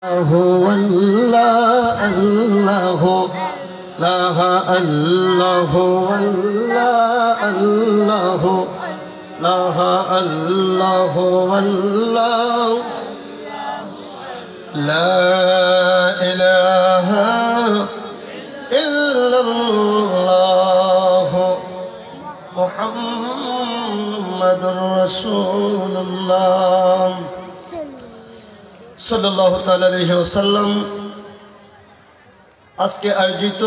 هو الله الله لا الله والله الله لا الله والله لا إله إلا الله محمد رسول الله সাল্লাল্লাহু তাআলা আলাইহি ওয়াসাল্লাম। আজকে আয়োজিত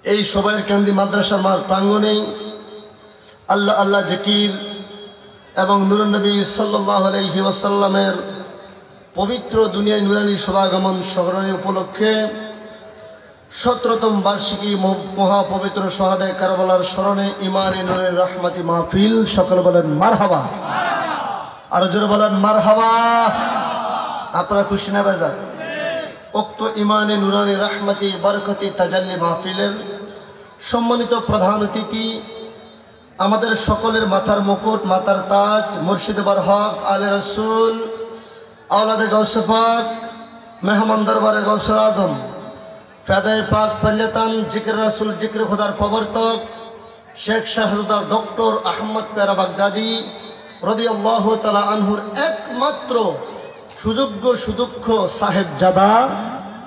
এই সবাইয়ের কান্দি মাদ্রাসার মাঠ প্রাঙ্গণে আল্লাহ আল্লাহ জিকির এবং নূরুন নবী সাল্লাল্লাহু আলাইহি ওয়াসাল্লামের পবিত্র দুনিয়ায় নূরানী শুভাগমন স্মরণে উপলক্ষে 17তম বার্ষিকী মহাপবিত্র শাহাদায়ে কারবালার স্মরণে ইমানে নূরের রহমতি মাহফিল। সকলে বলেন মারহাবা, আর জোরে বলেন মারহাবা। আপনারা খুশি না বেজার? উক্ত ইমানে নুরানি রহমতি বরকতি তাজাল্লি মাহফিলের সম্মানিত প্রধান অতিথি, আমাদের সকলের মাথার মুকুট, মাথার তাজ, মুর্শিদ বরহক আলে রসুল, আওলাদে গৌসে পাক, মেহমান দরবারে গৌসুল আজম, ফেদায়ে পাক পঞ্জতান, জিকির রসুল জিকির খুদার প্রবর্তক শেখ শাহজাদা ডক্টর আহমদ পেরা বাগদাদি রাদিয়াল্লাহু তাআলা আনহুর একমাত্র সুযোগ্য সুদক্ষ সাহেবজাদা,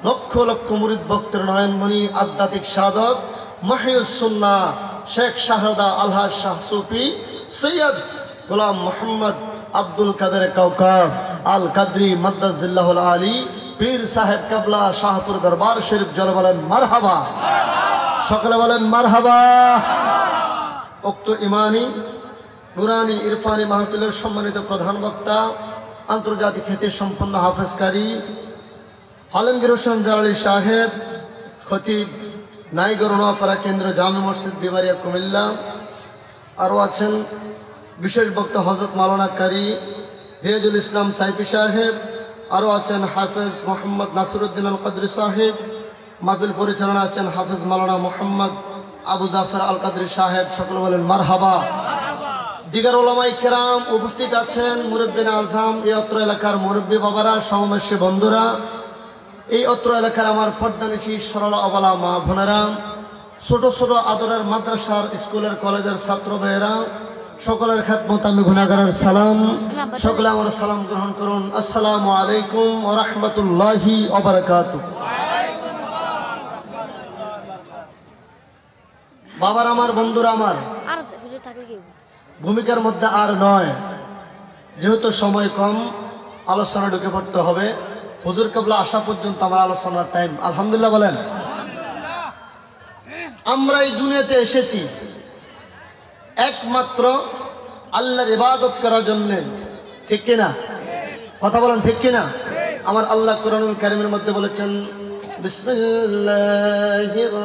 লক্ষ লক্ষ মুরিদ ভক্তের নয়নমণি, আধ্যাত্মিক সাধক, মাহিউস সুন্নাহ শেখ শাহজাদা আলহাজ শাহ সুফি সৈয়দ গোলাম মোহাম্মদ আব্দুল কাদের কাউকাব আল কাদরি মাদ্দাজিল্লাহুল আলী পীর সাহেব কাবলা শাহপুর দরবার শরীফ। জোরে বলেন মারহাবা, সকলে বলেন মারহাবা। উক্ত ইমানি নুরানি ইরফানি মাহফিলের সম্মানিত প্রধান বক্তা, আন্তর্জাতিক খ্যাতি সম্পন্ন হাফেজকারী আলমগীর হোসেন জালালী সাহেব, খতিব নাইগর নোয়াপাড়া কেন্দ্র জামে মসজিদ বিবারিয়া কুমিল্লা। আরও আছেন বিশেষ বক্তা হজরত মাওলানা কারি রিয়াজুল ইসলাম সাইফি সাহেব। আরও আছেন হাফেজ মোহাম্মদ নাসিরউদ্দিন আল কাদরি সাহেব। মাহফিল পরিচালনা আছেন হাফেজ মাওলানা মোহাম্মদ আবু জাফর আল কাদরি সাহেব। সকলে বলেন মারহাবা। দিগার ওলামায়ে কেরাম উপস্থিত আছেন, মুরব্বিন আজম, এই অত্র এলাকার মুরব্বী বাবারা, সমবয়সী বন্ধুরা, এই অত্র এলাকার আমার পর্দানিশী সরলা অবলা মা বোনেরা, ছোট ছোট আদরের মাদ্রাসার স্কুলের কলেজের ছাত্র ভাইয়েরা, সকলের খেদমত আমি গুনাহগারের সালাম। সকলে আমার সালাম গ্রহণ করুন। আসসালামু আলাইকুম ওয়া রাহমাতুল্লাহি ওয়া বারাকাতুহু। বাবার আমার, বন্ধুরা আমার, ভূমিকার মধ্যে আর নয়, যেহেতু সময় কম, আলোচনা ঢুকে পড়তে হবে। হুজুর কেবলা আসা পর্যন্ত আমার আলোচনার টাইম। আলহামদুলিল্লাহ বলেন। আমরা এই দুনিয়াতে এসেছি একমাত্র আল্লাহর ইবাদত করার জন্য, ঠিক কিনা? কথা বলেন ঠিক কিনা? আমার আল্লাহ কোরআনুল কারীমের মধ্যে বলেছেন, বিসমিল্লাহির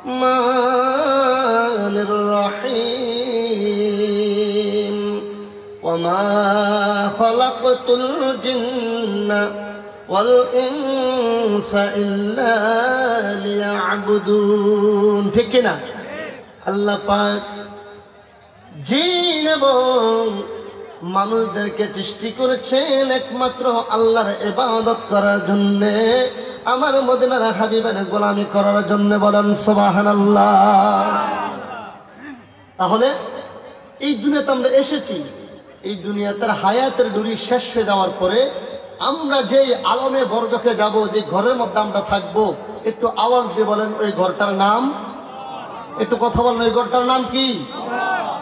রহমানির রহিম, ওয়ামা খালাকতুল জিন্না ওয়াল ইনসা ইল্লা লিয়াবুদুন। ঠিক কিনা? আল্লাহ পাক জিন এবং মানুষদেরকে সৃষ্টি করেছেন একমাত্র আল্লাহর ইবাদত করার জন্য, আমার মদিনার হাবিবের গোলামি করার জন্য। বলেন সুবহানাল্লাহ। তাহলে এই দুনিয়াতে আমরা এসেছি, এই দুনিয়াতে হায়াতের ডুরি শেষ হয়ে যাওয়ার পরে আমরা যে আলমে বরজখে যাব, যে ঘরের মধ্যে আমরা থাকবো, একটু আওয়াজ দিয়ে বলেন ওই ঘরটার নাম, একটু কথা বলেন ওই ঘরটার নাম কি?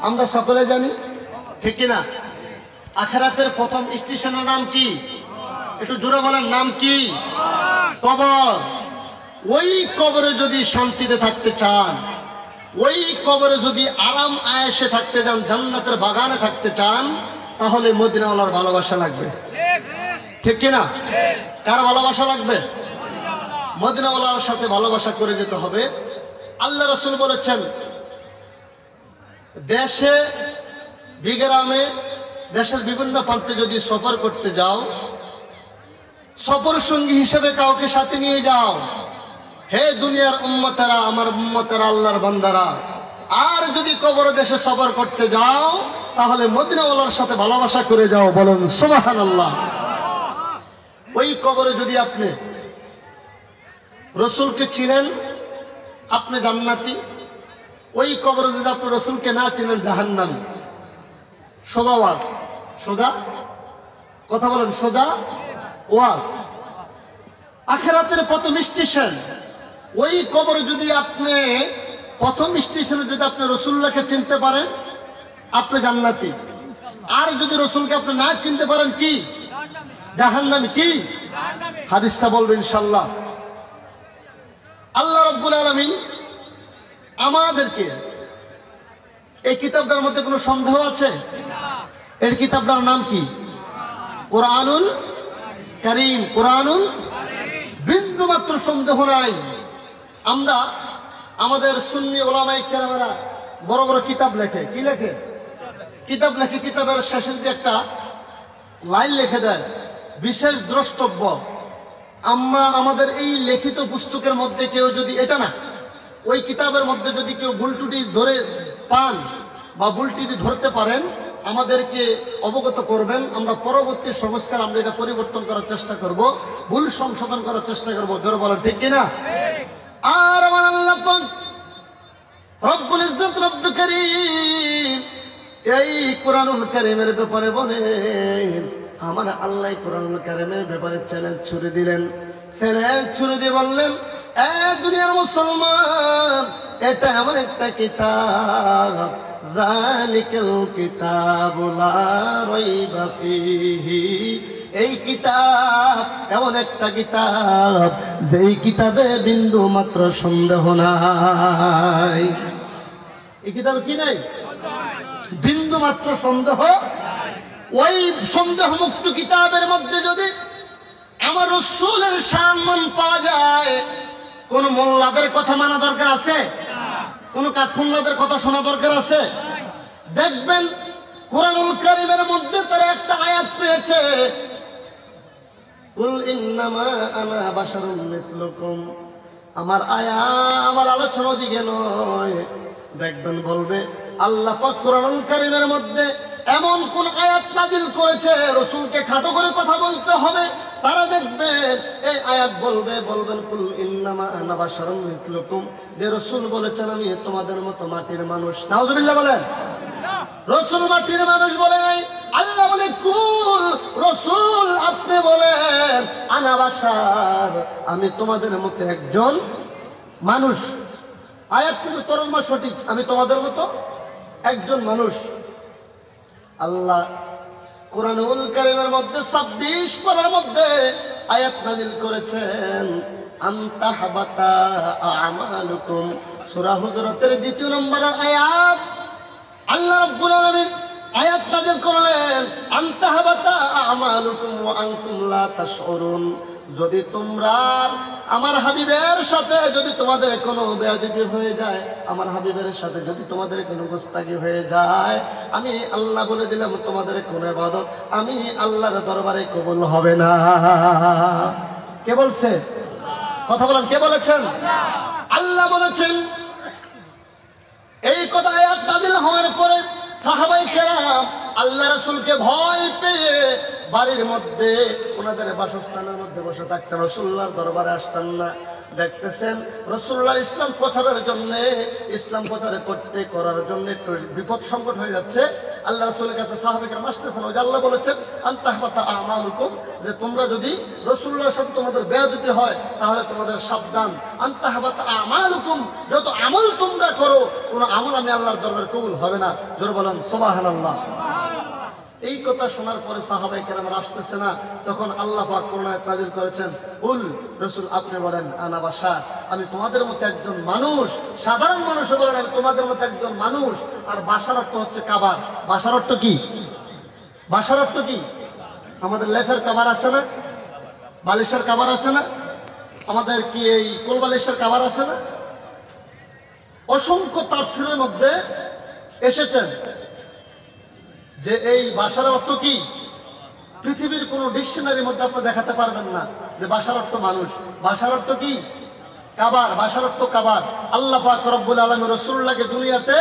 আমরা সকলে জানি, ঠিক কিনা? আখিরাতের প্রথম স্টেশনের নাম কি? একটু জোরে বলেন, নাম কি? কবর। ওই কবরে যদি শান্তিতে থাকতে চান, ওই কবরে যদি আরাম আয়েশে থাকতে চান, জান্নাতের বাগানে থাকতে চান, তাহলে মদিনাওয়ালার ভালোবাসা লাগবে, ঠিক কিনা? কার ভালোবাসা লাগবে? মদিনাওয়ালার সাথে ভালোবাসা করে যেতে হবে। আল্লাহ রাসূল বলেছেন, দেশে বিগ্রামে দেশের বিভিন্ন প্রান্তে যদি সফর করতে যাও, সফর সঙ্গী হিসেবে কাউকে সাথে নিয়ে যাও। হে দুনিয়ার উম্মতেরা, আমার উম্মতেরা, আল্লাহর বান্দারা, আর যদি কবর দেশে সফর করতে যাও তাহলে মদিনাওয়ালার সাথে ভালোবাসা করে যাও, বলুন সুবহানাল্লাহ। ওই কবরে যদি আপনি রসুলকে চিনেন আপনি জান্নাতি, ওই কবরে যদি আপনি রসুলকে না চিনেন জাহান্নামী। সোজা ওয়াজ, সোজা কথা বলেন, সোজা ওয়াজ। আখিরাতের প্রথম স্টেশন ওই কবরে যদি আপনি প্রথম স্টেশনে যদি আপনি রসুল্লাহকে চিনতে পারেন আপনি জান্নাতি, আর যদি রসুলকে আপনি না চিনতে পারেন কি জাহান্নামী। কি হাদিসটা বলবেন ইনশাআল্লাহ। আল্লাহ রাব্বুল আলামিন আমাদেরকে, এই কিতাবটার মধ্যে কোনো সন্দেহ আছে? এই কিতাবটার নাম কি? কোরআনুল কারীম। কোরআনুল, বিন্দু মাত্র সন্দেহ নাই। আমরা আমাদের সুন্নি ওলামায়ে কেরামেরা বড় বড় কিতাব লেখে, কি লেখে? কিতাব লেখে। কিতাবের শেষের দিকে একটা লাইন লিখে দেয়, বিশেষ দ্রষ্টব্য। আমরা আমাদের এই লিখিত পুস্তকের মধ্যে কেউ যদি, এটা না, ওই কিতাবের মধ্যে যদি কেউ ভুলটুটি ধরে পান বা ভুলটি ধরতে পারেন আমাদেরকে অবগত করবেন। আমরা পরবর্তী সংস্কার আমরা এটা পরিবর্তন করার চেষ্টা করব, ভুল সংশোধন করার চেষ্টা করব। জোরে বলেন ঠিক কিনা? আর আমার আল্লাহ পাক রব্বুল ইজ্জত রব্বুল কারীম এই কোরআনুল কারীমের ব্যাপারে বলেন, আমার আল্লাহ কোরআনুল কারীমের ব্যাপারে চ্যালেঞ্জ ছুড়ে দিলেন। চ্যালেঞ্জ ছুড়ে দিয়ে বললেন, এ দুনিয়ার মুসলমান, এটা এমন একটা কিতাব, যালিকাল কিতাবু লা রাইবা ফীহি, এই কিতাব এমন একটা কিতাব যেই কিতাবে বিন্দু মাত্র সন্দেহ নাই। এই কিতাবে কি নাই? বিন্দু মাত্র সন্দেহ। ওই সন্দেহ মুক্ত কিতাবের মধ্যে যদি আমার রাসূলের সম্মান পাওয়া যায়, কোন মোল্লাদের কথা মানা দরকার আছে? কোন কাঠফুল্লাদের কথা শোনা দরকার আছে? দেখবেন কোরআনুল কারীমের মধ্যে তারা একটা আয়াত পেয়েছে, কুল ইন্নামা আনা বাশারুম মিসলুকুম। আমার আমার আলোচনা দিকে নয়। দেখবেন বলবে আল্লাহ পাক কোরআনুল কারীমের মধ্যে এমন কোন আয়াত নাজিল করেছে রাসূলকে খাটো করে কথা বলতে হবে। তারা দেখবেন এই আয়াত বলবেন কুল ইন্নামা আনা বাশারুম মিসলুকুম, যে রাসূল বলেছেন আমি তোমাদের মতো মাটির মানুষ। নাউজুবিল্লাহ বলেন। রাসূল মাটির মানুষ বলে নাই, আল্লাহ বলে কুল, রাসূল আপনি বলেন আনা বাশার, আমি তোমাদের মতো একজন মানুষ। আয়াত কিন্তু তরজমা সঠিক, আমি তোমাদের মতো একজন মানুষ। আল্লাহ কোরআনুল কারীমের মধ্যে 26 পারার মধ্যে আয়াত নাযিল করেছেন, আনতাহবাতা আমালুকুম। সূরা হুজুরাতের 2 নম্বরের আয়াত আল্লাহ রাব্বুল আলামিন আয়াত নাযিল করলেন, আনতাহবাতা আমালুকুম ওয়া আনতুম লা তাশউরুন। যদি তোমরা আমার হাবিবের সাথে যদি তোমাদের কোনো বেয়াদবি হয়ে যায়, আমার হাবিবের সাথে যদি তোমাদের কোনো গোস্তাগি হয়ে যায়, আমি আল্লাহ বলে দিলাম তোমাদের কোনো ইবাদত আমি আল্লাহর দরবারে কবুল হবে না। কে বলছে? কথা বলেন, কে বলেছেন? আল্লাহ বলেছেন। এই কথা আয়াত নাযিল হওয়ার পরে সাহাবায়ে কেরাম আল্লাহ রাসূলকে ভয় পেয়ে বাড়ির মধ্যে ওনাদের বাসস্থানের মধ্যে বসে থাকতেন, রাসূলুল্লাহর দরবারে আসতেন না। দেখতেছেন রাসূলুল্লাহ ইসলাম প্রচারের জন্য, ইসলাম প্রচার করার জন্য একটু বিপদ সংকট হয়ে যাচ্ছে। আল্লাহ রাসূলের কাছে সাহাবায়ে কেরাম আসতেছেন। ওই যে আল্লাহ বলেছেন আনতাহবাতা আমালুকুম, যে তোমরা যদি রাসূলুল্লাহর সাথে তোমাদের বেয়াদবি হয় তাহলে তোমাদের সাবধান। আনতাহবাতা আমালুকুম, যত আমল তোমরা করো কোনো আমল আমি আল্লাহর দরবারে কবুল হবে না। জোরে বলেন সুবহানাল্লাহ। এই কথা শোনার পরে সাহাবায়ে কেরামরা আসতেছে না, তখন আল্লাহ পাক কোরআন আয়াত নাযিল করেছেন, কুল, রাসূল আপনি বলেন আনা বাশার, আমি তোমাদের মতো একজন মানুষ। সাধারণ মানুষ বলেন আমি তোমাদের মতো একজন মানুষ। আর বাশার অর্থ হচ্ছে কাবার। বাশার অর্থ কি? বাশার অর্থ কি? আমাদের লেফের কাবার আছে না, বালিশের কাবার আছে না, আমাদের কি এই কোল বালিশের কাবার আছে না? অসংখ্য তাফসীরের মধ্যে এসেছেন যে এই বাশার অর্থ কি। পৃথিবীর কোন ডিকশনারির মধ্যে আপনি দেখাতে পারবেন না যে বাশার অর্থ মানুষ। বাশার অর্থ কি? কাবার, বাসার অর্থ কাবার। আল্লাহ পাক রব্বুল আলামিন রাসূলুল্লাহকে দুনিয়াতে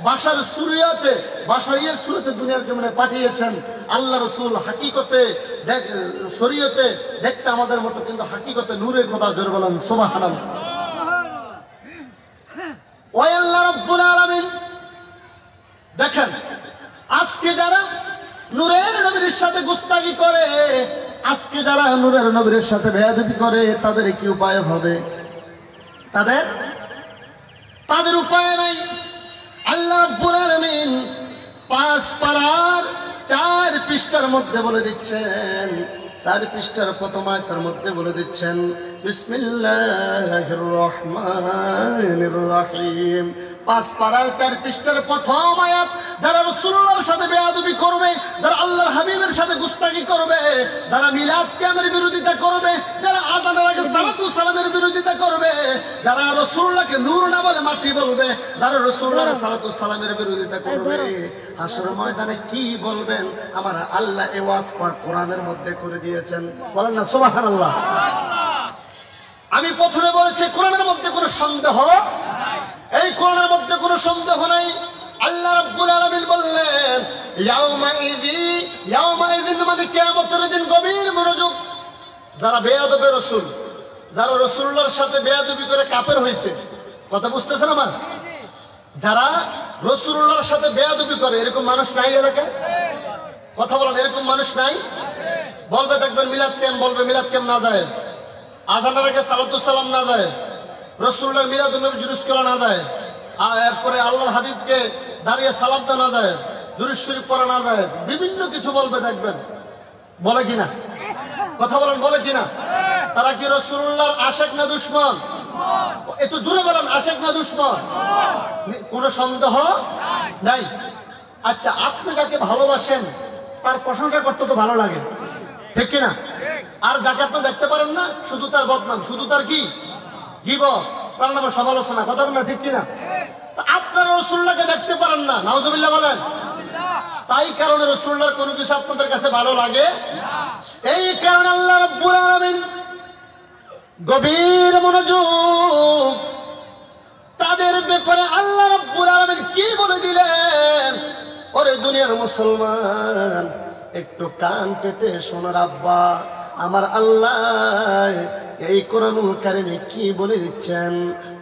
বাসার সুরিয়াতে, বাসাইয়ের সুরতে দুনিয়ার জমিনে পাঠিয়েছেন। আল্লাহ রাসূল হাকিকতে শরীয়তে দেখতে আমাদের মতো, কিন্তু হাকিকতে নূরে খোদা। জোরে বলেন সুবহানাল্লাহ। ওই আল্লাহ রব্বুল আলামিন দেখেন, আজকে যারা নূরের নবীর সাথে গুস্তাখি করে, আজকে যারা নূরের নবীর সাথে বেয়াদবি করে, তাদের কি উপায় হবে? তাদের উপায় নাই। আল্লাহ রাব্বুল আলামিন 5 পারার 4 পৃষ্ঠার মধ্যে বলে দিচ্ছেন, 4 পৃষ্ঠার প্রথম আয়াতের মধ্যে বলে দিচ্ছেন, বিসমিল্লাহির রহমানির রহিম। 5 পারার 4 পৃষ্ঠার প্রথম আয়াত, যারা রাসূলুল্লাহর সাথে বেয়াদবি করবে, যারা আল্লাহর হাবিবের সাথে গুস্তাখি করবে, যারা মিলাদ কিয়ামের বিরোধিতা করবে, যারা আযানের আগে সালাতু সালামের বিরোধিতা করবে, যারা রাসূলুল্লাহকে নূর না বলে মাটি বলবে, যারা রাসূলুল্লাহর সালাতু সালামের বিরোধিতা করবে, হাসরের ময়দানে কি বলবেন? আমার আল্লাহ এই ওয়াজ পাক কোরআনের মধ্যে করে দিয়েছেন। বলেন না সুবহানাল্লাহ। আমি প্রথমে বলেছি কোরআনের মধ্যে কোনো সন্দেহ নাই, এই কোরআনের মধ্যে কোনো সন্দেহ নাই। আল্লাহ রাব্বুল আলামিন বললেন ইয়াউমাইযিন মানে কিয়ামতের দিন। গভীর মনোযোগ। যারা বেয়াদবে রাসূল, যারা রাসূলুল্লাহর সাথে বেয়াদবি করে কাফের হয়েছে, কথা বুঝতেছেন আমার? যারা রাসূলুল্লাহর সাথে বেয়াদবি করে, এরকম মানুষ নাই এলাকায়? কথা বলেন, এরকম মানুষ নাই? বলবে দেখবেন মিলাদ কিয়াম, বলবে মিলাদ কিয়াম না জায়েজ, আযানের আগে সালাতু সালাম না জায়েজ, রাসূলুল্লাহর মিলাদুন নবী জুলুস করা না জায়েজ, আর এরপরে আল্লাহর হাবিবকে দাঁড়িয়ে সালাম দেওয়া না জায়েজ, দুরূদ শরীফ পড়া না জায়েজ, বিভিন্ন কিছু বলবে দেখবেন। বলে কিনা? কথা বলেন, বলে কিনা? তারা কি রাসূলুল্লাহর আশিক না দুশমন? একটু জোরে বলেন, আশিক না দুশমন? কোনো সন্দেহ নাই। আচ্ছা, আপনি যাকে ভালোবাসেন তার প্রশংসা করতে তো ভালো লাগে, ঠিক কিনা? আর যাকে আপনি দেখতে পারেন না, শুধু তার বদনাম, শুধু তার কি গীবত, তার নামে সমালোচনা, কথা বলেন ঠিক কিনা? আপনারা রাসূলুল্লাহকে দেখতে পারেন না, নাউজুবিল্লাহ বলেন। তাই কারণে রাসূলুল্লাহর কোনো কিছু আপনাদের কাছে ভালো লাগে না। এই কারণে আল্লাহ রাব্বুল আলামিন গভীর মনোযোগ, তাদের ব্যাপারে আল্লাহ রাব্বুল আলামিন কি বলে দিলেন? ওরে দুনিয়ার মুসলমান, একটু কান পেতে শোনো আব্বা, আমার আল্লাহ এই কোরআনুল কারীমে কি বলে দিচ্ছেন?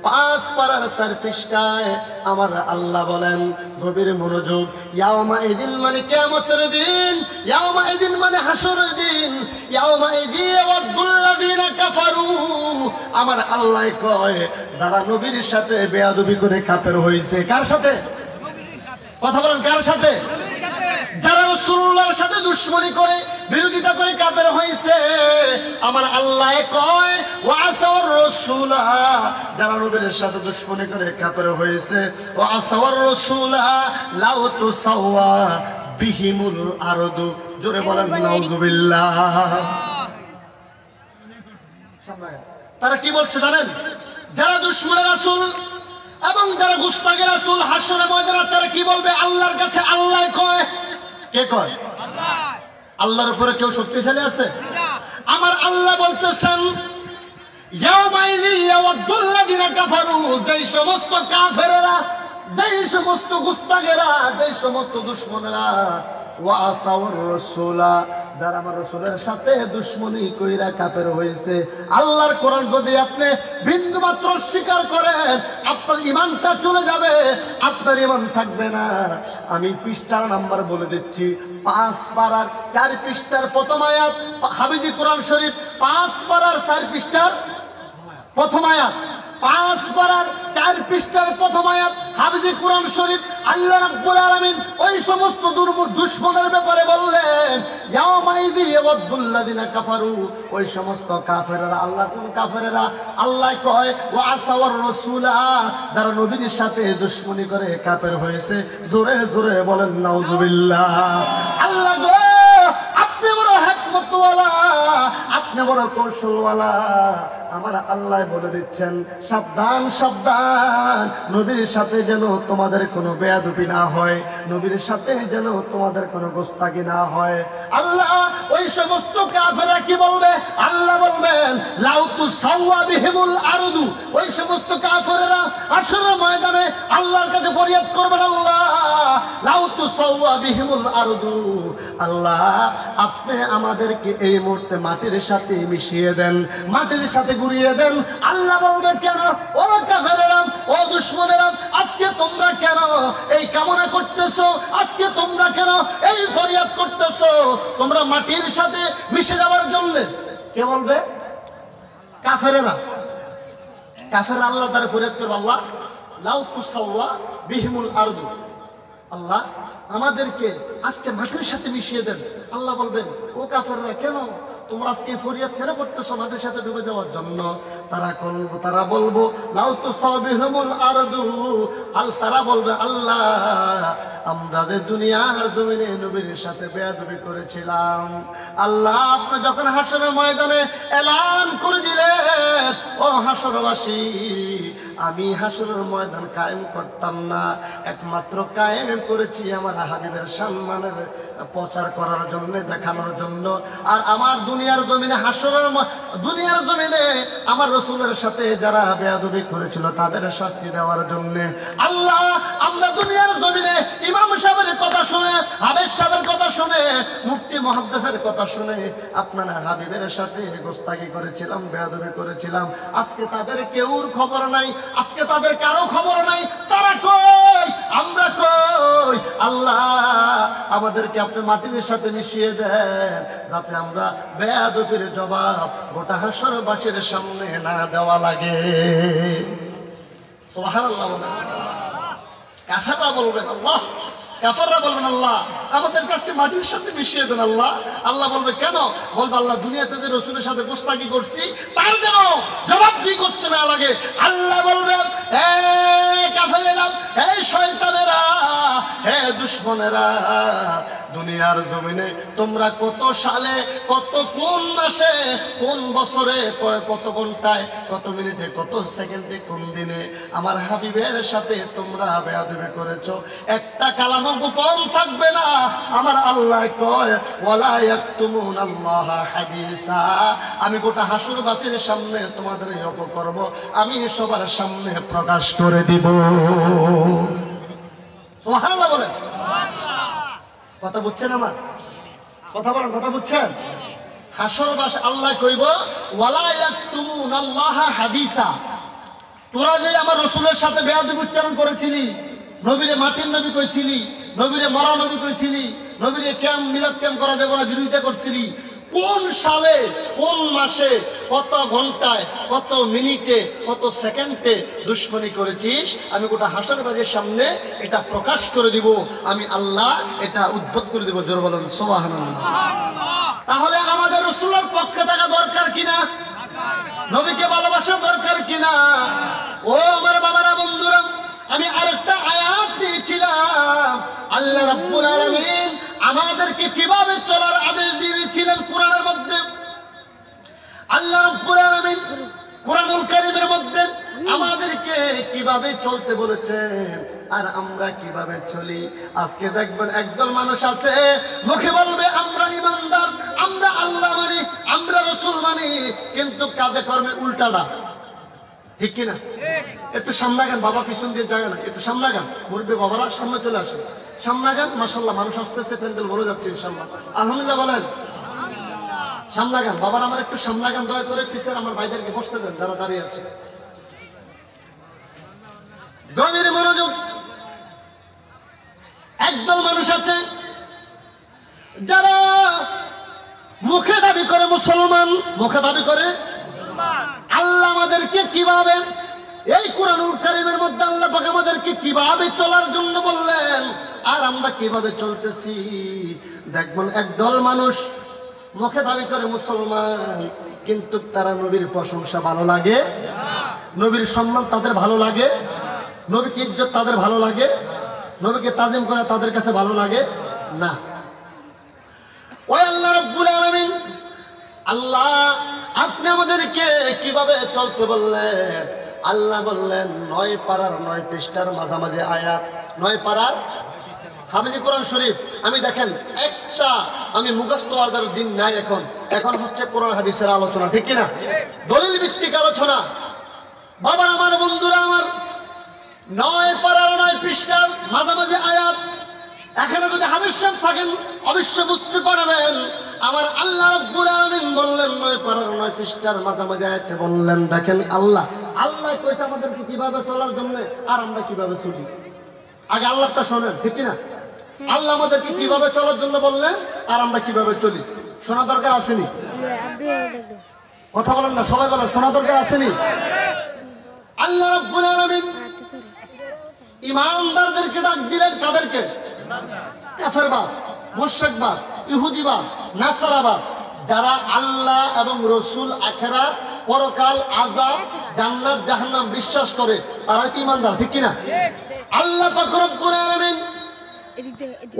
5 পারার 4 পৃষ্ঠায় আমার আল্লাহ বলেন, গভীর মনোযোগ, ইয়াউমাইদিন মানে কিয়ামতের দিন, ইয়াউমাইদিন মানে হাসরের দিন, ইয়াউমাইদি ওয়াদুল্লাযিনা কাফারু। আমার আল্লাহ কয়, যারা নবীর সাথে বেয়াদবি করে কাফের হইছে। কার সাথে? কথা বলেন, কার সাথে? যারা রাসূলুল্লাহর সাথে দুশমনি করে, বিরোধিতা করে কাফের হইছে, আমার আল্লাহ কয় ওয়াসাওয়ার রাসূলা, যারা নবীর সাথে দুশমনি করে কাফের হইছে, ওয়াসাওয়ার রাসূলা লাউ তুসাওয়া বিহিমুল আরদু। জোরে বলেন নাউযুবিল্লাহ। তারা কি বলছে জানেন? যারা দুশমনের রাসূল এবং যারা গুস্তাখে রাসূল, হাসরের ময়দানে তারা কি বলবে আল্লাহর কাছে? আল্লাহ কয়, কে কয়? আল্লাহ। আল্লাহর উপরে কেউ শক্তিশালী আছে? আমার আল্লাহ বলতেছেন, ইয়াউমাইযি ইয়াওয়াদুল্লাযিনা কাফারু, যেই সমস্ত কাফেরেরা, যেই সমস্ত গুস্তাখেরা, যেই সমস্ত দুশমনেরা, ওয়াসাওয়ার রাসূলা, যারা আমার রাসূলের সাথে দুশমনি কইরা কাফের হইছে। আল্লাহর কোরআন যদি আপনি বিন্দুমাত্র স্বীকার করেন, আপনার ঈমানটা চলে যাবে, আপনার ঈমান থাকবে না। আমি পৃষ্ঠার নাম্বার বলে দিচ্ছি, 5 পারার 4 পৃষ্ঠার প্রথম আয়াত, হাফিজি কোরআন শরীফ 5 পারার 4 পৃষ্ঠার প্রথম আয়াত, 5 পারার 4 পৃষ্ঠার প্রথম আয়াত, হাফিজি কোরআন শরীফ। আল্লাহ রাব্বুল আলামিন ওই সমস্ত দুশমনের ব্যাপারে বললেন, ইয়াউমাইযি ইয়াওয়াদুল্লাযিনা কাফারু, ওই সমস্ত কাফেররা। আল্লাহ কোন কাফেররা? আল্লাহ কয় ওয়াসাওয়ার রাসূলা, যারা নবীর সাথে দুশমনি করে কাফের হয়েছে। জোরে জোরে বলেন নাউযুবিল্লাহ। আল্লাহ গো, আপনি বড় হিকমতওয়ালা, আপনি বড় কৌশলওয়ালা, আমার আল্লাহ বলে দিচ্ছেন, সাবধান সাবধান, নবীর সাথে যেন তোমাদের কোনো বেয়াদবি না হয়, নবীর সাথে যেন তোমাদের কোনো গোস্তাকি না হয়। আল্লাহ ওই সমস্ত কাফেররা কি বলবে? আল্লাহ বলবেন লাউ তুসাওয়া বিহিমুল আরদু। ওই সমস্ত কাফেররা হাশরের ময়দানে আল্লাহর কাছে ফরিয়াদ করবেন, আল্লাহ লাউ তুসাওয়া বিহিমুল আরদু, আল্লাহ আপনি আমাদেরকে এই মুহূর্তে মাটির সাথে মিশিয়ে দেন, মাটির সাথে ঘুরিয়ে দেন। আল্লাহ বলবে কেন? ও কাফেরেরা, ও দুশমনেরা, আজকে তোমরা কেন এই কামনা করতেছো? আজকে তোমরা কেন এই ফরিয়াদ করতেছো? তোমরা মাটির সাথে মিশে যাওয়ার জন্য। কে বলবে? কাফেরেরা। কাফের আল্লাহ তার ফরিয়াদ করবে, আল্লাহ লাউ তুসাওয়া বিহিমুল আরদু, আল্লাহ আমাদেরকে আজকে মাটির সাথে মিশিয়ে দেন। আল্লাহ বলবেন ও কাফেররা, কেন তোমরা আজকে ফরিয়াদ কেন করতেছো মাটির সাথে ডুবে যাওয়ার জন্য? তারা বলবো লাউ তুসাওয়া বিহিমুল আরদু, তারা বলবে আল্লাহ আমরা যে দুনিয়ার জমিনে নবীর সাথে বেয়াদবি করেছিলাম, আল্লাহ আপনি যখন হাশরের ময়দানে এলান করে দিলেন, ও হাশরবাসী আমি হাশরের ময়দান কায়েম করতাম না, একমাত্র কায়েম করেছি আমার হাবিবের সম্মানের প্রচার করার জন্য, দেখানোর জন্য। আর আমার দুনিয়ার জমিনে দুনিয়ার জমিনে আমার রাসূলের সাথে যারা বেয়াদবি করেছিল তাদের শাস্তি দেওয়ার জন্য। আল্লাহ আমরা দুনিয়ার জমিনে ইমাম সাহেবের কথা শুনে, হাবিব সাহেবের কথা শুনে, মুফতি মুহাদ্দিসের কথা শুনে আপনারা হাবিবের সাথে গোস্তাকি করেছিলাম, বেয়াদবি করেছিলাম। আজকে তাদের কেউর খবর নাই, আজকে তাদের কারো খবর নাই। তারা কই? আমরা কই? আল্লাহ আমাদেরকে আপনি মাটির সাথে মিশিয়ে দেন, যাতে আমরা বেয়াদবির জবাব গোটা হাশরবাসীর সামনে না দেওয়া লাগে। সুবহানাল্লাহ। কাফেররা বলবেন আল্লাহ, কাফেররা বলবেন আল্লাহ আমাদের কাছে মাটির সাথে মিশিয়ে দেন। আল্লাহ আল্লাহ বলবে কেন? বলবে আল্লাহ দুনিয়াতে যে রাসূলের সাথে গোস্তাকি করছি তার যেন জবাবদিহি করতে না লাগে। আল্লাহ বলবে হে কাফেরেরা, হে শয়তানেরা, হে দুশমনেরা, দুনিয়ার জমিনে তোমরা কত সালে, কত কোন মাসে, কোন বছরে, কত ঘন্টায়, কত মিনিটে, কত সেকেন্ডে, কোন দিনে আমার হাবিবের সাথে তোমরা বেয়াদবি করেছো, একটা কালামও গোপন থাকবে না। আমার আল্লাহ কয় ওয়ালা ইয়াকতুমুনাল্লাহ হাদিসা, আমি গোটা হাশরবাসীর সামনে তোমাদের এই অপকর্ম আমি সবার সামনে প্রকাশ করে দিব। সুবহানাল্লাহ বলেন। কথা বুঝছেন? আমার কথা বলেন, কথা বুঝছেন? হাশরবাস আল্লাহ কইব ওয়ালা ইয়াকতুমুনাল্লাহ হাদিসা, তোরা যে আমার রাসূলের সাথে বেয়াদবি উচ্চারণ করেছিলি, নবীরে মাটির নবী কইছিলি, নবীরে মরা নবী কইছিলি, নবীরে ক্যাম মিলাদ ক্যাম করা যাবে না বিরোধিতা করছিলি, কোন সালে, কোন মাসে, কত ঘন্টায়, কত মিনিটে, কত সেকেন্ডে দুশ্মনী করেছিস, আমি গোটা হাশরবাসীর সামনে এটা প্রকাশ করে দিব। আমি আল্লাহ এটা উদ্ভট করে দিব। জোরে বলেন সুবহানাল্লাহ। তাহলে আমাদের রাসূলের পক্ষে থাকা দরকার কিনা? নবীকে ভালোবাসা দরকার কিনা? ও আমার বাবারা, বন্ধুরা, আমি আরেকটা আয়াত দিয়েছিলাম। আল্লাহ রাব্বুল আলামিন আমাদেরকে কিভাবে চলার আদেশ দিয়েছিলেন কোরআনের মধ্যে। আল্লাহ রাব্বুল আলামিন কোরআনুল কারীমের মধ্যে আমাদেরকে কিভাবে চলতে বলেছেন, আর আমরা কিভাবে চলি। আজকে দেখবেন একদল মানুষ আছে মুখে বলবে আমরা ইমানদার, আমরা আল্লাহ মানি, আমরা রাসূল মানি, কিন্তু কাজে কর্মে উল্টাটা। ঠিক কিনা? একটু সামনে গান, বাবা পিছন দিয়ে যায় না, একটু সামনে গান, মুরব্বী বাবারা সামনে চলে আসেন, সামনে গান। মাশাআল্লাহ মানুষ আসতেছে, প্যান্ডেল ভরে যাচ্ছে ইনশাআল্লাহ। আলহামদুলিল্লাহ বলেন। সামনে গান, বাবার আমার একটু সামনে গান, দয়া করে পিছের আমার ভাইদেরকে বসতে দেন যারা দাঁড়িয়ে আছে। গভীর মনোযোগ। একদল মানুষ আছে যারা মুখে দাবি করে মুসলমান, মুখে দাবি করে আল্লাহ আমাদেরকে কিভাবে এই কোরআনুল কারীমের মধ্যে আল্লাহ পাক আমাদেরকে কিভাবে চলার জন্য বললেন, আর আমরা কিভাবে চলতেছি। দেখবেন একদল মানুষ মুখে দাবি করে মুসলমান, কিন্তু তারা নবীর প্রশংসা ভালো লাগে, নবীর সম্মান তাদের ভালো লাগে, নবীকে ইজ্জত তাদের ভালো লাগে, নবীকে তাজিম করা তাদের কাছে ভালো লাগে না। ওই আল্লাহ রাব্বুল আলামিন আল্লাহ আপনি আমাদেরকে কিভাবে চলতে বললেন? আল্লাহ বললেন 9 পারার 9 পৃষ্ঠার মাঝামাঝি আয়াত, 9 পারার হাফিজি কোরআন শরীফ। আমি দেখেন একটা আমি মুখস্থ আদার দিন নাই, এখন হচ্ছে কোরআন হাদিসের আলোচনা, ঠিক কিনা? দলিল ভিত্তিক আলোচনা। বাবা আমার, বন্ধুরা আমার, 9 পারার 9 পৃষ্ঠার মাঝামাঝি আয়াত। এখানে যদি হাফিজ সাহেব থাকেন অবশ্য বুঝতে পারবেন আমার আল্লাহ রাব্বুল আলামিন বললেন 9 পারার 9 পৃষ্ঠার মাঝামাঝি আয়াতে বললেন, দেখেন আল্লাহ কইছে আমাদেরকে কিভাবে চলার জন্য, আর আমরা কিভাবে চলি। আগে আল্লাহটা শোনেন, ঠিক কিনা? আল্লাহ আমাদেরকে কিভাবে চলার জন্য বললেন আর আমরা কিভাবে চলি, শোনা দরকার আসেনি? কথা বলেন না, সবাই বলেন, শোনা দরকার আসেনি? আল্লাহ রাব্বুল আলামিন ঈমানদারদেরকে ডাক দিলেন, কাদেরকে? কাফেরবাদ, মুশরিকবাদ, ইহুদিবাদ, নাসারাবাদ, যারা আল্লাহ এবং রাসূল, আখিরাত, পরকাল, আযাব, জান্নাত, জাহান্নাম বিশ্বাস করে, তারা কি ঈমানদার, ঠিক কিনা? আল্লাহ পাক রব্বুল আলামিন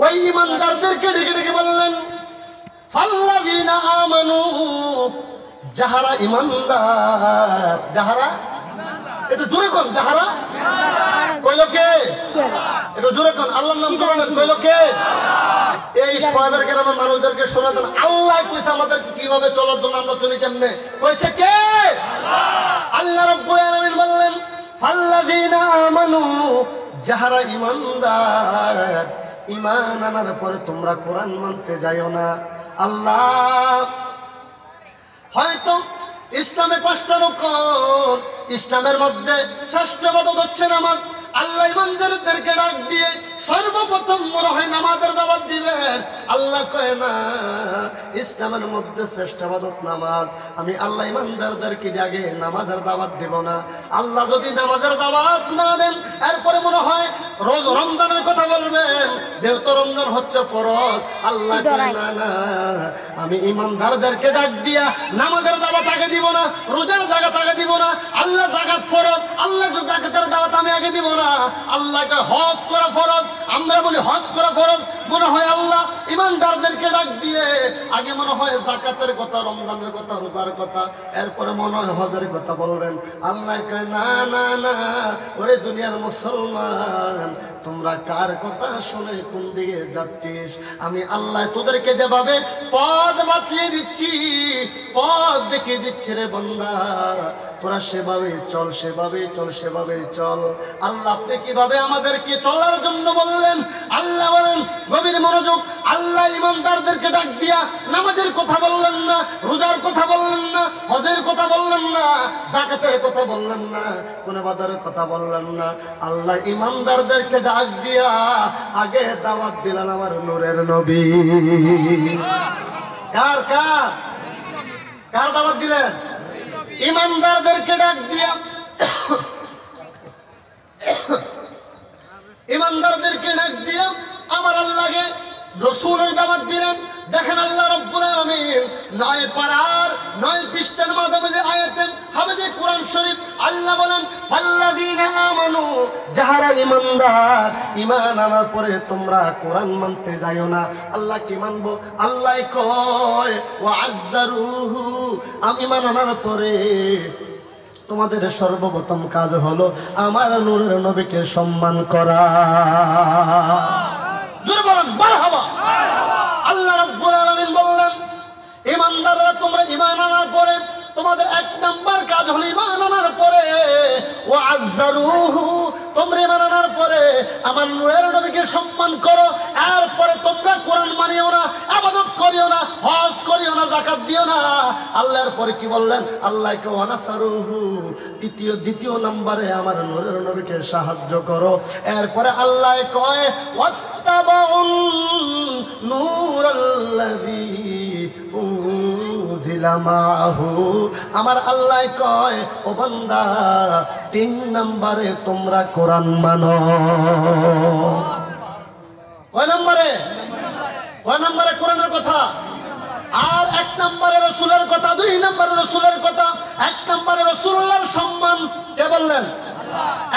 ওই ঈমানদারদেরকে ডেকে ডেকে বললেন, ফাল্লাযীনা আমানু, যাহারা ঈমানদার, যাহারা, একটু জোরে কোন, যাহারা কইল কে? একটু জোরে কোন, আল্লাহর নাম জোরে নেন, কইল কে? এই শোয়েবের গ্রামের মানুষদেরকে শোনা দেন, আল্লাহ কইছে আমাদেরকে কিভাবে চলার জন্য, আমরা চলি কেমনে, কইছে কে? আল্লাহ রাব্বুল আলামিন বললেন, ফাল্লাযীনা আমানু, যাহারা ঈমানদার, ঈমান আনার পরে তোমরা কোরআন মানতে যাইও না। আল্লাহ হয়তো ইসলামে 5টা রকম, ইসলামের মধ্যে শ্রেষ্ঠ ইবাদত হচ্ছে নামাজ। আল্লাহ ঈমানদারদেরকে ডাক দিয়ে সর্বপ্রথম মনে হয় নামাজের দাওয়াত দিবেন। আল্লাহ কয় না, ইসলামের মধ্যে শ্রেষ্ঠ ইবাদত নামাজ। আমি আল্লাহ ঈমানদারদেরকে আগে নামাজের দাওয়াত দেব না। আল্লাহ যদি নামাজের দাওয়াত না দেন, এরপরে মনে হয় রোজ রমজানের কথা বলবেন, যেহেতু রমজান হচ্ছে ফরজ। আল্লাহ কয় না, না, আমি ঈমানদারদেরকে ডাক দিয়া নামাজের দাওয়াত আগে দিব না, রোজার জাকাত আগে দিব না। আল্লাহ জাকাত ফরজ, আল্লাহ জাকাতের দাওয়াত আমি আগে দিব না। আল্লাহকে হজ করা ফরজ, আমরা বলি হজ করা ফরজ। মনে হয় আল্লাহ ঈমানদারদেরকে ডাক দিয়ে আগে মনে হয় যাকাতের কথা, রমজানের কথা, রোজার কথা, এরপরে মনে হয় হজের কথা বলবেন। আল্লাহ কয় না, না, না, ওরে দুনিয়ার মুসলমান, তোমরা কার কথা শুনে কোন দিকে যাচ্ছিস? আমি আল্লাহ তোদেরকে যেভাবে পথ বাতলে দিচ্ছি, পথ দেখিয়ে দিচ্ছি রে বান্দা, তোরা সেভাবে চল, সেভাবে চল, সেভাবে চল। আল্লাহ আপনি কিভাবে আমাদেরকে চলার জন্য বললেন? আল্লাহ বলেন, গভীর মনোযোগ। আল্লাহ ঈমানদারদেরকে ডাক দিয়া নামাজের কথা বললেন না, রোজার কথা বললেন না, হজের কথা বললেন না, যাকাতের কথা বললেন না, কোন ইবাদতের কথা বললেন না। আল্লাহ ঈমানদারদেরকে ডাক দিয়া আগে দাওয়াত দিলেন আমার নূরের নবী। কার কার কার দাওয়াত দিলেন? ঈমানদারদেরকে ডাক দিয়া ঈমানদারদেরকে ডাক দিয়া আমার আল্লাহকে রাসূলের দাওয়াত দিলেন। দেখেন আল্লাহ রাব্বুল আলামিন 9 পারার 9 পৃষ্ঠার মাঝামাঝি আয়াতে হাফিজ কোরআন শরীফ আল্লাহ বলেন, আল্লাযীনা আমানু, যাহারা ঈমানদার, ঈমান আনার পরে তোমরা কোরআন মানতে যাইও না। আল্লাহ কি মানবো? আল্লাহ কয় ওয়া আযযারুহু, আমি ঈমান আনার পরে তোমাদের সর্বপ্রথম কাজ হলো আমার নূরের নবীকে সম্মান করা। জোরে বলেন মারহাবা। আল্লাহ রাব্বুল আলামিন বললেন, ঈমানদাররা তোমরা ঈমান আনার পরে তোমাদের 1 নাম্বার কাজ হলো ঈমান আনার পরে ওয়া আযযারুহু, তোমরা ঈমান আনার পরে আমার নূরের নবীকে সম্মান করো। এরপরে তোমরা কোরআন মানিও না, ইবাদত করিও না, হজ করিও না, যাকাত দিও না। আল্লাহর পরে কি বললেন? আল্লাহকে ওয়া নাসারুহু, দ্বিতীয় নম্বরে আমার নূরের নবীকে সাহায্য করো। এরপরে আল্লাহ কয় ওয়াত্তাবাউন নূরাল্লাযী উনজিলা মাআহু, আমার আল্লাহ কয় ও বান্দা 3 নম্বরে তোমরা কোরআন মানো। কয় নম্বরে? কয় নম্বরে কোরআনের কথা? আর 1 নম্বরে রাসূলের কথা, 2 নম্বরে রাসূলের কথা। 1 নম্বরে রাসূলুল্লাহর সম্মান কে বললেন?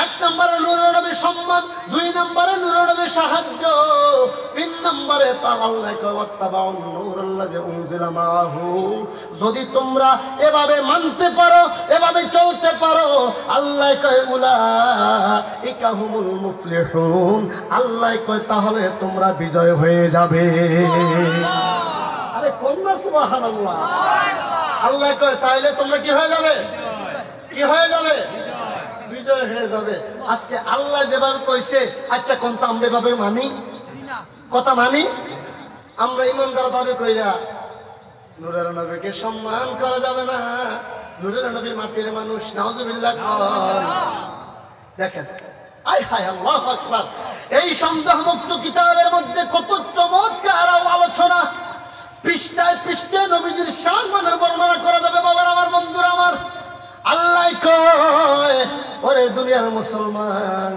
এক নম্বরে নূরের নবীর সম্মান, দুই নম্বরে নূরের নবীর সাহায্য, তিন নম্বরে তার আল্লাহ কয় ওয়াত্তাবাউন নূরাল্লাযী উনজিলা মাআহু। যদি তোমরা এভাবে মানতে পারো, এভাবে চলতে পারো, আল্লাহ কয় উলাইকা হুমুল মুফলিহুন, আল্লাহ কয় তাহলে তোমরা বিজয় হয়ে যাবে। আরে কোন না সুবহানাল্লাহ। আল্লাহ কয় তাহলে তোমরা কি হয়ে যাবে? কি হয়ে যাবে? বিজয় হয়ে যাবে। আজকে আল্লাহ যেভাবে কইছে, আচ্ছা কোন তো আমরা এভাবে মানি? কথা মানি? আমরা ইমানদার ভাবে কইরা নূরের নবীকে সম্মান করা যাবে না। নূরের নবী মাটির মানুষ, নাউজুবিল্লাহ। দেখেন, আয় হায় আল্লাহু আকবার। এই সন্দেহ মুক্ত কিতাবের মধ্যে কত চমৎকার আলোচনা, পৃষ্ঠায় পৃষ্ঠায় নবীজির সম্মানের বর্ণনা করা যাবে। বাবার আমার, বন্ধুরা আমার, আল্লাহ কয় ওরে দুনিয়ার মুসলমান,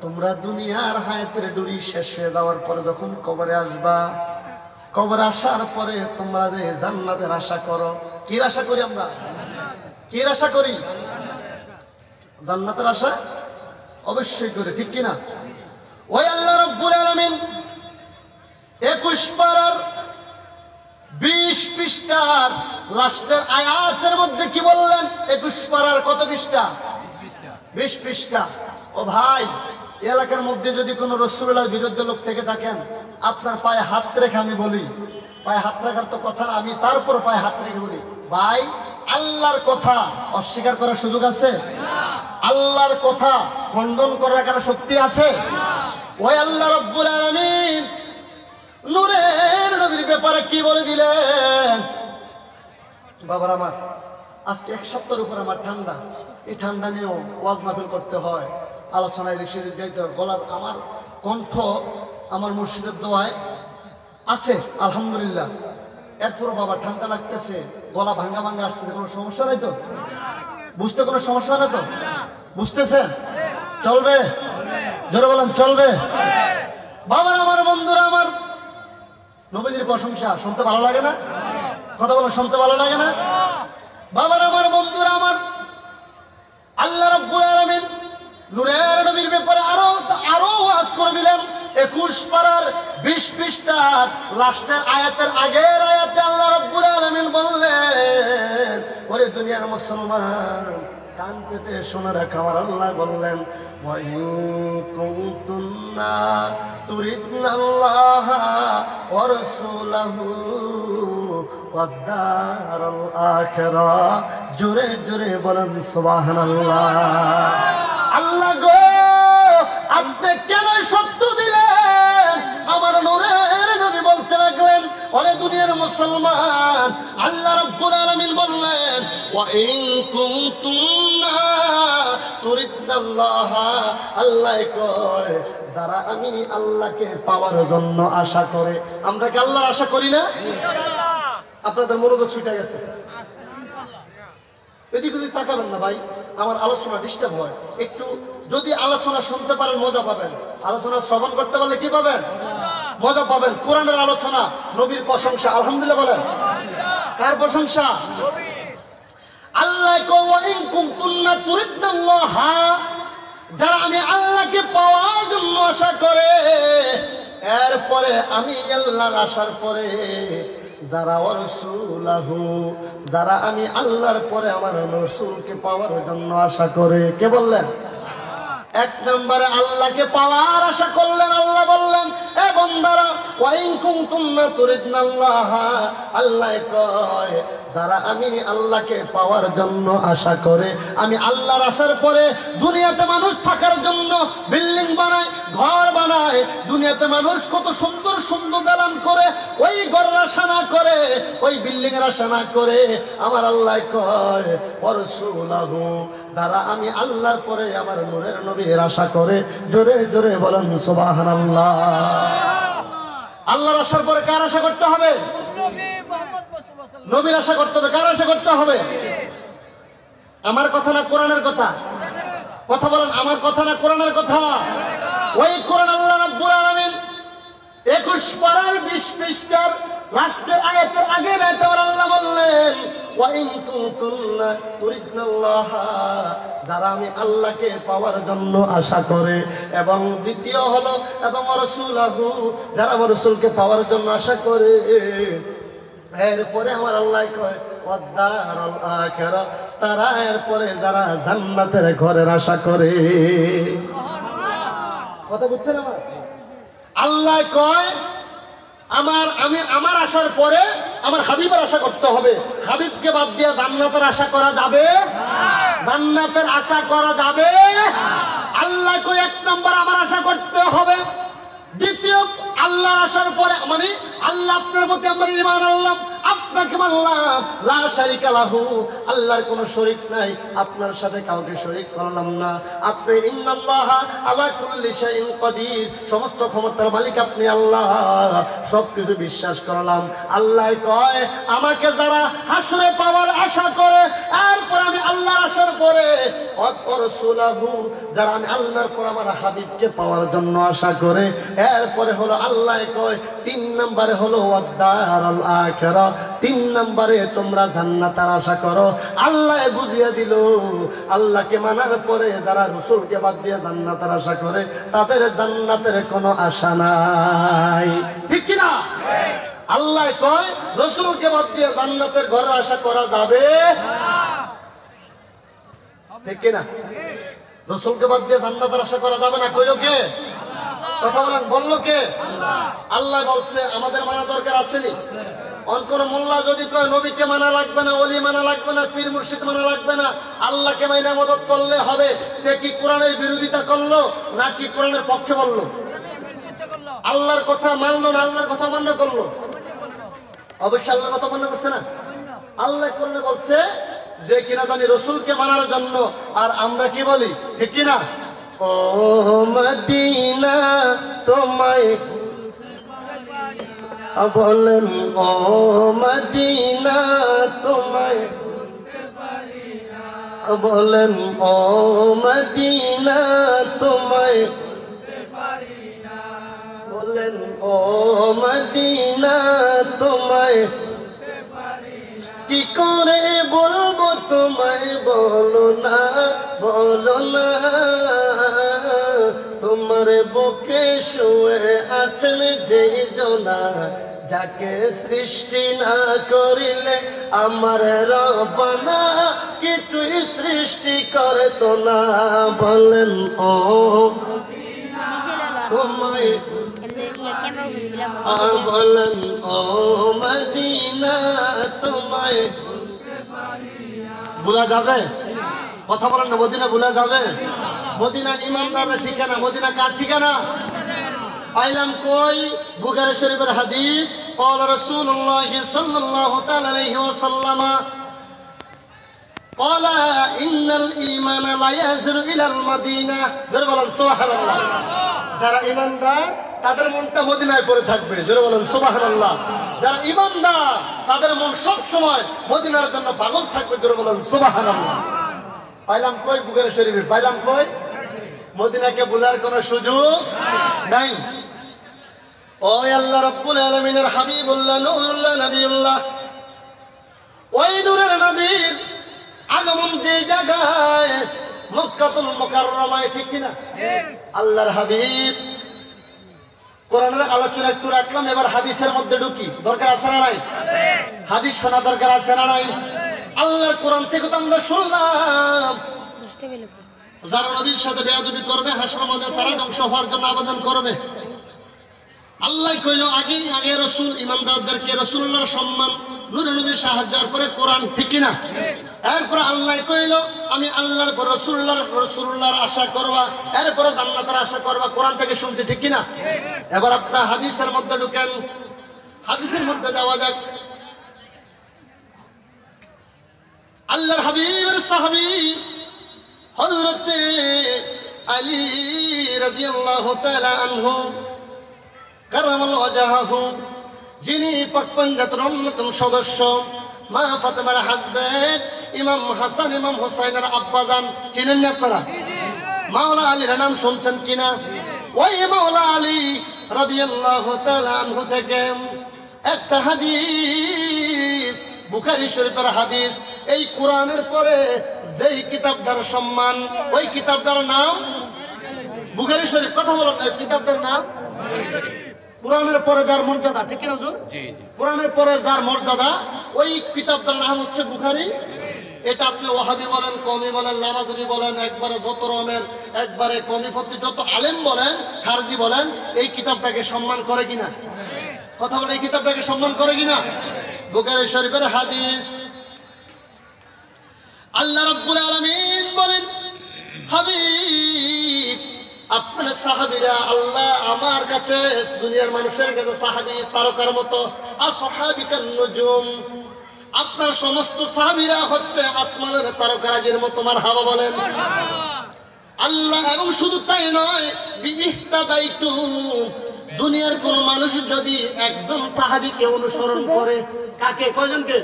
তোমরা দুনিয়ার হায়াতের ডুরি শেষ হয়ে যাওয়ার পরে যখন কবরে আসবা, কবরে আসার পরে তোমরা যে জান্নাতের আশা করো, কি আশা করি আমরা? কি আশা করি? জান্নাতের আশা অবশ্যই করি, ঠিক কিনা? ওই আল্লাহ রাব্বুল আলামিন 21 পারার 20 পৃষ্ঠার লাস্টের আয়াতের মধ্যে কি বললেন? 21 পারার কত পৃষ্ঠা? 20 পৃষ্ঠা। ও ভাই, এলাকার মধ্যে যদি কোনো রাসূলুল্লাহর বিরুদ্ধে লোক থেকে থাকেন, আপনার পায়ে হাত রেখে আমি বলি, পায়ে হাত রাখার তো কথা না, আমি তারপর পায়ে হাত রেখে বলি, ভাই আল্লাহর কথা অস্বীকার করার সুযোগ আছে? আল্লাহর কথা খণ্ডন করার কারো শক্তি আছে? ওই আল্লাহ রাব্বুল আলামিন নূরের নবীর ব্যাপারে কি বলে দিলেন? বাবার আমার, আজকে 1 সপ্তাহের উপর আমার ঠান্ডা, এই ঠান্ডা নিয়েও ওয়াজ মাহফিল করতে হয়, আলোচনায় ঋষি যাইতে হয়। গলার আমার কণ্ঠ আমার মুর্শিদের দোয়ায় আছে আলহামদুলিল্লাহ। এরপর বাবা ঠান্ডা লাগতেছে, গলা ভাঙ্গা ভাঙ্গা আসতেছে, কোনো সমস্যা নাই তো? বুঝতে কোনো সমস্যা না তো? বুঝতেছেন? চলবে? জোরে বলেন চলবে? বাবার আমার, বন্ধুরা আমার, নবীজির প্রশংসা শুনতে ভালো লাগে না? কথা বলে শুনতে ভালো লাগে না? বাবার আমার, বন্ধুরা আমার, আল্লাহ রাব্বুল আলামিন নূরের নবীর ব্যাপারে আরো ওয়াজ করে দিলেন। 21 পারার 20 পৃষ্ঠার লাস্টের আয়াতের আগের আয়াতে আল্লাহ রাব্বুল আলামিন বললেন, ওরে দুনিয়ার মুসলমান, কান পেতে শুনে রাখো, আমার আল্লাহ বললেন, ওয়া ইন কুনতুন্না তুরিদনাল্লাহা ওয়া রাসূলাহু ওয়াদ দারাল আখিরাহ। জোরে জোরে বলেন সুবহানাল্লাহ। আল্লাহ গো, আপনি কেন সত্য দিলেন? আমার নূরের নবী বলতে লাগলেন, ওরে দুনিয়ার মুসলমান, আল্লাহ রাব্বুল আলামিন বললেন, ওয়া ইন কুনতুন্না তুরিদনাল্লাহা, আল্লাহ কয় যারা আমি আল্লাহকে পাওয়ার জন্য আশা করে। আমরা কি আল্লাহর আশা করি না? আপনাদের মনোযোগ ছুটে গেছে, এদিকে যদি তাকাবেন না ভাই, আমার আলোচনা ডিস্টার্ব হয়। একটু যদি আলোচনা শুনতে পারেন মজা পাবেন, আলোচনা শ্রবণ করতে পারলে কি পাবেন? মজা পাবেন। কোরআনের আলোচনা, নবীর প্রশংসা, আলহামদুলিল্লাহ বলেন। কার প্রশংসা? আল্লাহ কয় ওয়া ইন কুনতুন্না তুরিদনাল্লাহা, যারা আমি আল্লাহকে পাওয়ার জন্য আশা করে, এরপরে আমি আল্লাহর আশার পরে যারা রাসূলাহু, যারা আমি আল্লাহর পরে আমার রাসূলকে পাওয়ার জন্য আশা করে। কে বললেন? 1 নম্বরে আল্লাহকে পাওয়ার আশা করলেন। আল্লাহ বললেন, এ বান্দারা, ওয়া ইন কুনতুন্না তুরিদনাল্লাহা, আল্লাহ কয় যারা আমি আল্লাহকে পাওয়ার জন্য আশা করে, আমি আল্লাহর আশার পরে দুনিয়াতে মানুষ থাকার জন্য বিল্ডিং বানায়, ঘর বানায়। দুনিয়াতে মানুষ কত সুন্দর সুন্দর দালান করে, ওই ঘরের আশা না করে, ওই বিল্ডিং এর আশা না করে, আমার আল্লাহ কয় ওয়া রাসূলাহু, যারা আমি আল্লাহর পরে আমার নূরের নবীর আশা করে। জোরে জোরে বলেন সুবহানাল্লাহ। আল্লাহর আশার পরে কার আশা করতে হবে? নবীর আশা করতে হবে। কার আশা করতে হবে? আমার কথা না কোরআনের কথা? কথা বলেন, আমার কথা না কোরআনের কথা? ওই কোরআন আল্লাহ রাব্বুল আলামিন 21 পারার 20 পৃষ্ঠার লাস্টের আয়াতের আগের আয়াতে আল্লাহ বললেন, ওয়া ইন কুনতুন্না তুরিদনাল্লাহ, যারা আমি আল্লাহকে পাওয়ার জন্য আশা করে, এবং দ্বিতীয় হলো এবং রাসূলহু, যারা আমার রাসূলকে পাওয়ার জন্য আশা করে। এরপরে আমার আল্লাহ কয় ওয়াদারুল আখিরা, তারা এরপরে যারা জান্নাতের ঘরের আশা করে। কথা বুঝছেন আমার? আল্লাহ কয় আমার আশার পরে আমার হাবিবের আশা করতে হবে। হাবিবকে বাদ দিয়ে জান্নাতের আশা করা যাবে? জান্নাতের আশা করা যাবে? আল্লাহ কয় এক নম্বর আমার আশা করতে হবে। দ্বিতীয়, আল্লাহর আশার পরে মানে আল্লাহ আপনার প্রতি আমরা ঈমান আনলাম, আপনাকে মানলাম, লা শারিকা লাহু, আল্লাহর কোনো শরীক নাই, আপনার সাথে কাউকে শরীক করলাম না। আপনি ইন্নাল্লাহা আলা কুল্লি শাইইন কাদির, সমস্ত ক্ষমতার মালিক আপনি আল্লাহ, সবকিছু বিশ্বাস করলাম। আল্লাহ কয় আমাকে যারা হাসরে পাওয়ার আশা করে, এরপর আমি আল্লাহর আশার পরে রাসূলহু, যারা আমি আল্লাহর পর আমার হাবিবকে পাওয়ার জন্য আশা করে, এরপরে হলো আল্লাহ কয় তিন নম্বরে হলো ওয়াদারুল আখিরা, তিন নম্বরে তোমরা জান্নাতের আশা করো। আল্লাহ বুঝিয়ে দিল আল্লাহকে মানার পরে যারা রাসূলকে বাদ দিয়ে জান্নাতের আশা করে, তাদের জান্নাতের কোনো আশা নাই। ঠিক কি না? আল্লাহ কয় রাসূলকে বাদ দিয়ে জান্নাতের ঘরে আশা করা যাবে? ঠিক কি না? রাসূলকে বাদ দিয়ে জান্নাতের আশা করা যাবে না, কইলো কে? কথা বলেন, বললো কে? আল্লাহ বলছে। আমাদের মানা দরকার আসেনি? অনকোন মোল্লা যদি কয় নবীকে মানা লাগবে না, ওলি মানা লাগবে না, পীর মুর্শিদ মানা লাগবে না, আল্লাহকে মাইনা মদত করলে হবে, তে কি কোরআনের বিরোধিতা করলো নাকি কোরআনের পক্ষে বললো? আল্লাহর কথা মানলো না আল্লাহর কথা মান্য করলো? অবশ্যই আল্লাহর কথা মান্য করছে না। আল্লাহ কোরআনে বলছে যে কিনা জানি রাসূলকে মানার জন্য, আর আমরা কি বলি? ঠিক কিনা? ও মদিনা তোমায় বলেন, ও মদিনা তোমায় বলেন, ও মদিনা তোমায় বলেন, ও মদিনা তোমায় কি করে বলবো তোমায়, বলো না বলো না, তোমার বুকে শুয়ে আছেন যেই জনা, যাকে সৃষ্টি না করিলে আমার রব্বানা কিছুই সৃষ্টি করতো না। বলেন ও তোমায়, বলেন ও মদিনা তোমায় ভুলা যাবে? কথা বলেন না, মদিনা ভুলা যাবে? মদিনা ইমানদারের ঠিকানা। মদিনা কার ঠিকানা? পাইলাম কই? বুখারী শরীফের হাদিস, قال رسول الله صلى الله عليه وسلم قال ان الايمان لا يهزر الى المدينه। জোরে বলেন সুবহানাল্লাহ। যারা ইমানদার তাদের মনটা মদিনায় পড়ে থাকবে। জোরে বলেন সুবহানাল্লাহ। যারা ইমানদার তাদের মন সব সময় মদিনার জন্য পাগল থাকবে। জোরে বলেন সুবহানাল্লাহ। পাইলাম কই? বুখারী শরীফে। পাইলাম কই? মদিনাকে ভুলার কোনো সুযোগ নাই। ও আল্লাহ রাব্বুল আলামিনের হাবিবুল্লাহ, নূরুল্লাহ, নবিউল্লাহ, ওই নূরের নবীর আগমন যে জায়গায় মক্কাতুল মুকাররমায়, ঠিক কিনা? আল্লাহর হাবিব কোরআনের আলোচনা একটু রাখলাম, এবার হাদিসের মধ্যে ঢুকি। দরকার আছে না নাই? হাদিস শোনা দরকার আছে না নাই? আল্লাহর কোরআন থেকে তো আমরা শুনলাম যারা নবীর সাথে বেয়াদবি করবে হাসরের মধ্যে তারা ধ্বংস হওয়ার জন্য আবেদন করবে। আল্লাহ কইল আগে রাসূল ইমানদারদেরকে রাসূলুল্লাহর সম্মান, নূরে নবীর সাহায্যের পরে কোরআন, ঠিক কিনা? এরপর আল্লাহ কইল আমি আল্লাহর পর রাসূলুল্লাহর আশা করবা, এরপরে জান্নাতের আশা করবা। কোরআন থেকে শুনছি, ঠিক কিনা? এবার আপনারা হাদিসের মধ্যে ঢুকেন। হাদিসের মধ্যে যাওয়া যাক। আল্লাহর হাবিবের সাহাবী হযরত আলী রাদিয়াল্লাহু তাআলা আনহু কারামাল্লাহু ওয়াজহাহু, যিনি পাক পাঞ্জাতের অন্যতম সদস্য, মা ফাতেমার হাজবেন্ড, ইমাম হাসান ইমাম হুসাইনের আব্বাজান, চিনেন না আপনারা? মাওলা আলীর নাম শুনছেন কিনা? ওই মাওলা আলী রাদিয়াল্লাহু তাআলা আনহু থেকে একটা হাদিস বুখারী শরীফের হাদিস। এই কোরআনের পরে যেই কিতাবটার সম্মান, ওই কিতাবটার নাম বুখারী শরীফ। কথা বলেন, এই কিতাবটার নাম কোরআনের পরে যার মর্যাদা, ঠিক কি না হুজুর? কোরআনের পরে যার মর্যাদা, ওই কিতাবটার নাম হচ্ছে বুখারী। এটা আপনি ওয়াহাবি বলেন, কওমি বলেন, নামাজি বলেন, একবারে যত রকমের একবারে কওমিপন্থী যত আলেম বলেন, খারজি বলেন, এই কিতাবটাকে সম্মান করে কিনা? কথা বলে, এই কিতাবটাকে সম্মান করে কিনা? বুখারী শরীফের হাদিস। আল্লাহ রাব্বুল আলামিন বলেন, হাবিব আপনার সাহাবীরা, আল্লাহ আমার কাছে দুনিয়ার মানুষের কাছে সাহাবী তারকার মতো, আসহাবিকান নুজুম, আপনার সমস্ত সাহাবীরা হচ্ছে আসমানের তারকারাজির মতো। মারহাবা বলেন আল্লাহ। এবং শুধু তাই নয়, বিইহতাদাইতু, দুনিয়ার কোন মানুষ যদি একজন সাহাবীকে অনুসরণ করে, কাকে? কয়জনকে?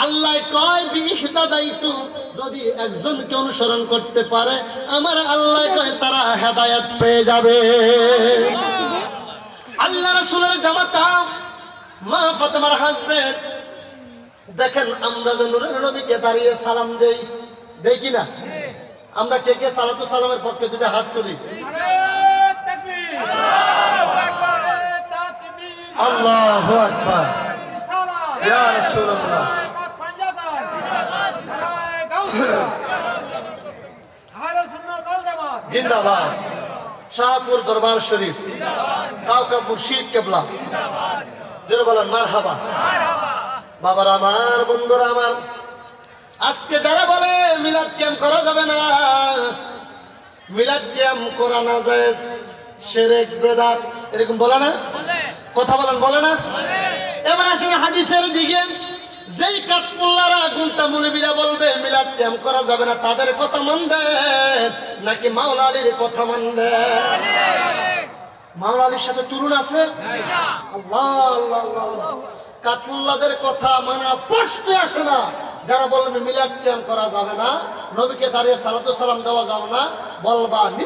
আল্লাহ কয় বিইহতাদাইতু, যদি একজনকে অনুসরণ করতে পারে, আমার আল্লাহ কয় তারা হেদায়েত পেয়ে যাবে। আল্লাহ রাসূলের জামাতা মা ফাতেমার হাজবেন্ড, দেখেন আমরা যে নূরের নবীকে দাঁড়িয়ে সালাম দেই, দেই কিনা? আমরা কে কে সালাতু সালামের পক্ষে দুটো হাত তুলি? আল্লাহু আকবার, ইয়া রাসূলুল্লাহ। জিন্দাবাদ। শাহপুর দরবার শরীফ, কাউকা মুর্শিদ কেবলা, জোরে বলেন মারহাবা। বাবার আমার, বন্ধুরা আমার, আজকে যারা বলে মিলাদ ক্যাম্প করা যাবে না, মিলাদ ক্যাম্প করা না জায়েজ, শিরক বিদআত, এরকম বলে না? কথা বলেন, বলে না? এবার আসেন হাদিসের দিকে। যেই কাঠমোল্লারা গুন্তা মুলবিরা বলবে মিলাদ ক্যাম্প করা যাবে না, তাদের কথা মানবে নাকি মাওলা আলীর কথা মানবে? মাওলা আলীর সাথে তুলনা আছে? আল্লাহ আল্লাহ আল্লাহ। কাঠমোল্লাদের কথা মানা প্রশ্নে আসে না। যারা বলবে মিলাদ ক্যাম্প করা যাবে না, নবীকে দাঁড়িয়ে সালাতু সালাম দেওয়া যাবে না, বলবা